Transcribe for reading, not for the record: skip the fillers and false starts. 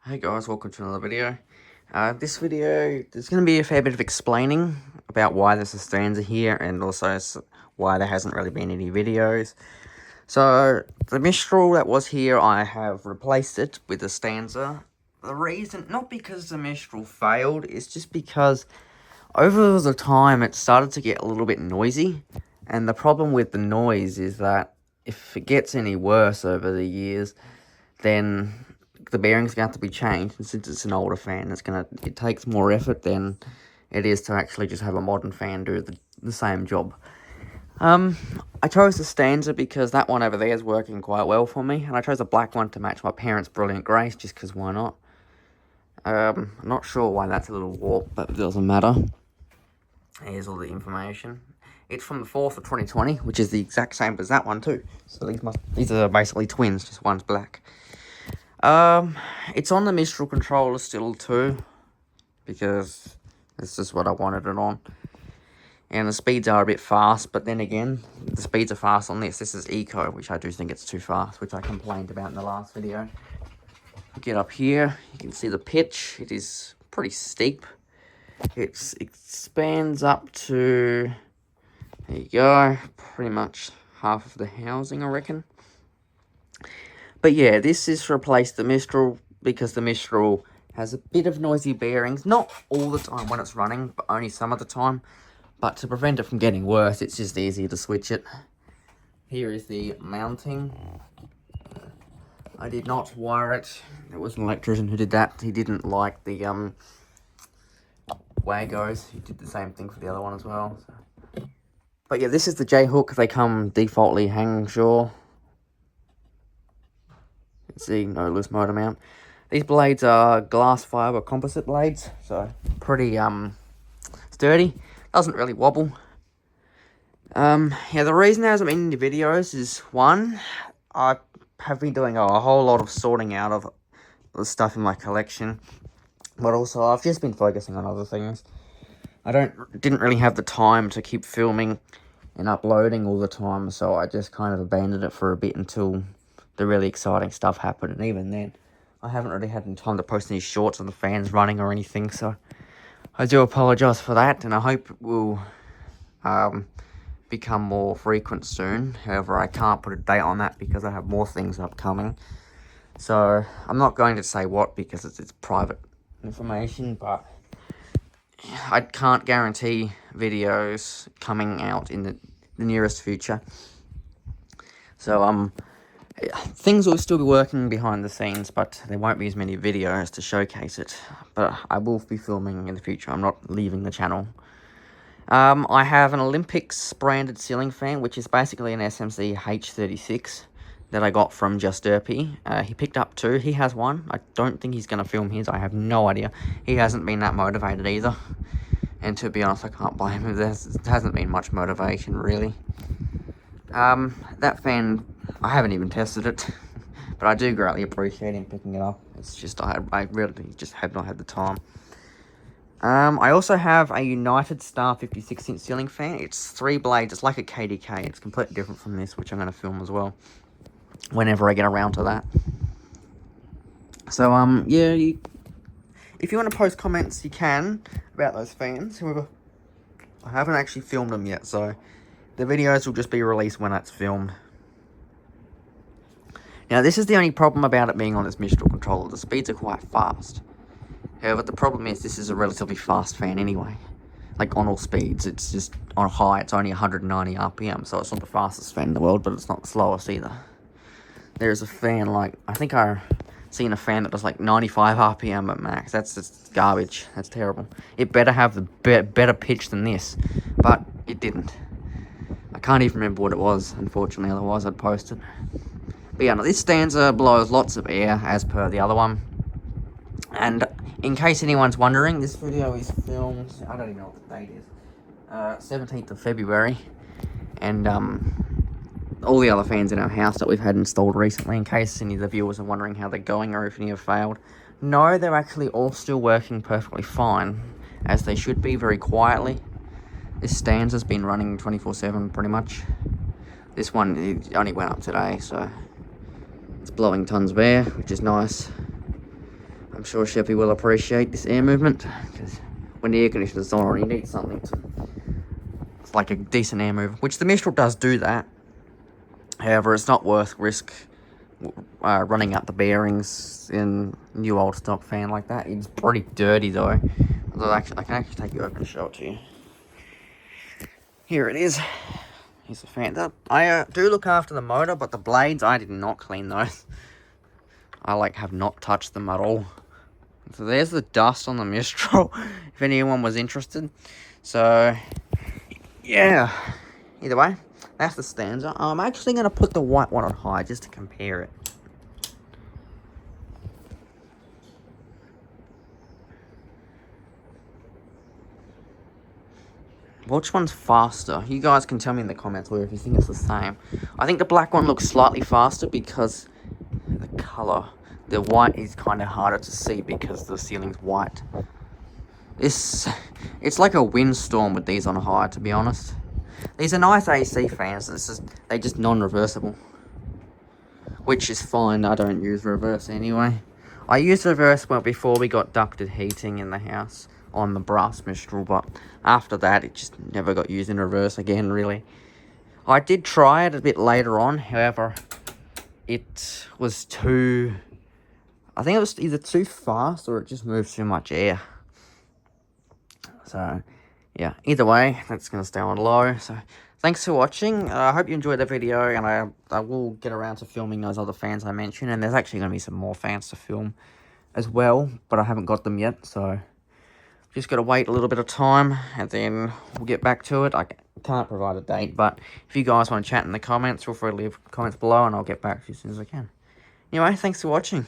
Hey guys, welcome to another video. This video, there's going to be a fair bit of explaining about why there's a stanza here and also why there hasn't really been any videos. So, the Mistral that was here, I have replaced it with a stanza. The reason, not because the Mistral failed, it's just because over the time it started to get a little bit noisy. And the problem with the noise is that if it gets any worse over the years, then the bearings are going to have to be changed, and since it's an older fan, it takes more effort than it is to actually just have a modern fan do the same job. I chose the Stanza because that one over there is working quite well for me, and I chose a black one to match my parents' brilliant grace, just because why not? I'm not sure why that's a little warped, but it doesn't matter. Here's all the information. It's from the 4th of 2020, which is the exact same as that one too. So these are basically twins, just one's black. It's on the Mistral controller still too, because this is what I wanted it on. And the speeds are a bit fast, but then again, the speeds are fast on this. This is Eco, which I do think it's too fast, which I complained about in the last video. Get up here, you can see the pitch. It is pretty steep. It expands up to, there you go, pretty much half of the housing, I reckon. But yeah, this is to replace the Mistral, because the Mistral has a bit of noisy bearings. Not all the time when it's running, but only some of the time. But to prevent it from getting worse, it's just easier to switch it. Here is the mounting. I did not wire it. It was an electrician who did that. He didn't like the Wagos. He did the same thing for the other one as well. So. But yeah, this is the J-hook. They come defaultly hang sure. See, no loose motor mount. These blades are glass fiber composite blades, so pretty sturdy. Doesn't really wobble. Yeah, the reason there hasn't been any videos is, one, I have been doing a whole lot of sorting out of the stuff in my collection, but also I've just been focusing on other things. I didn't really have the time to keep filming and uploading all the time, so I just kind of abandoned it for a bit until the really exciting stuff happened, and even then, I haven't really had any time to post any shorts of the fans running or anything, so I do apologise for that, and I hope it will become more frequent soon. However, I can't put a date on that because I have more things upcoming, so I'm not going to say what because it's private information, but I can't guarantee videos coming out in the nearest future. So, things will still be working behind the scenes, but there won't be as many videos to showcase it. But I will be filming in the future. I'm not leaving the channel. I have an Olympics branded ceiling fan, which is basically an SMC H36 that I got from Just Derpy. He picked up two. He has one. I don't think he's going to film his. I have no idea. He hasn't been that motivated either. And to be honest, I can't blame him. There hasn't been much motivation, really. That fan, I haven't even tested it, but I do greatly appreciate him picking it up. It's just, I really just have not had the time. I also have a United Star 56-inch ceiling fan. It's 3 blades. It's like a KDK. It's completely different from this, which I'm going to film as well, whenever I get around to that. So, yeah, if you want to post comments, you can, about those fans. However, I haven't actually filmed them yet, so the videos will just be released when that's filmed. Now, this is the only problem about it being on this Mistral controller. The speeds are quite fast. However, the problem is this is a relatively fast fan anyway. Like, on all speeds. It's just, on high, it's only 190 RPM, so it's not the fastest fan in the world, but it's not the slowest either. There's a fan, like, I think I've seen a fan that does, like, 95 RPM at max. That's just garbage. That's terrible. It better have the better pitch than this, but it didn't. I can't even remember what it was, unfortunately, otherwise I'd post it. But yeah, no, this Stanza blows lots of air, as per the other one. And in case anyone's wondering, this video is filmed, I don't even know what the date is, 17th of February. And all the other fans in our house that we've had installed recently, in case any of the viewers are wondering how they're going or if any have failed. No, they're actually all still working perfectly fine, as they should be, very quietly. This Stanza's been running 24/7 pretty much. This one, it only went up today, so it's blowing tons of air, which is nice. I'm sure Sheppy will appreciate this air movement, because when the air conditioner's on, you need something to, it's like a decent air movement, which the Mistral does do that. However, it's not worth risk running up the bearings in new old stock fan like that. It's pretty dirty though. Although I can actually take you over and show it to you. Here it is. Here's the fan. I do look after the motor, but the blades, I did not clean those. I have not touched them at all. So there's the dust on the Mistral, if anyone was interested. So, yeah. Either way, that's the Stanza. I'm actually going to put the white one on high just to compare it. Which one's faster? You guys can tell me in the comments or if you think it's the same. I think the black one looks slightly faster because the colour. The white is kind of harder to see because the ceiling's white. It's like a windstorm with these on high, to be honest. These are nice AC fans. They're just non-reversible, which is fine. I don't use reverse anyway. I used reverse before we got ducted heating in the house on the brass Mistral, but after that it just never got used in reverse again, really. I did try it a bit later on, however, it was too... I think it was either too fast or it just moved too much air. So, yeah, either way, that's going to stay on low. So, thanks for watching. I hope you enjoyed the video, and I will get around to filming those other fans I mentioned. And there's actually going to be some more fans to film as well, but I haven't got them yet. So, just got to wait a little bit of time, and then we'll get back to it. I can't provide a date, but if you guys want to chat in the comments, feel free to leave comments below, and I'll get back to you as soon as I can. Anyway, thanks for watching.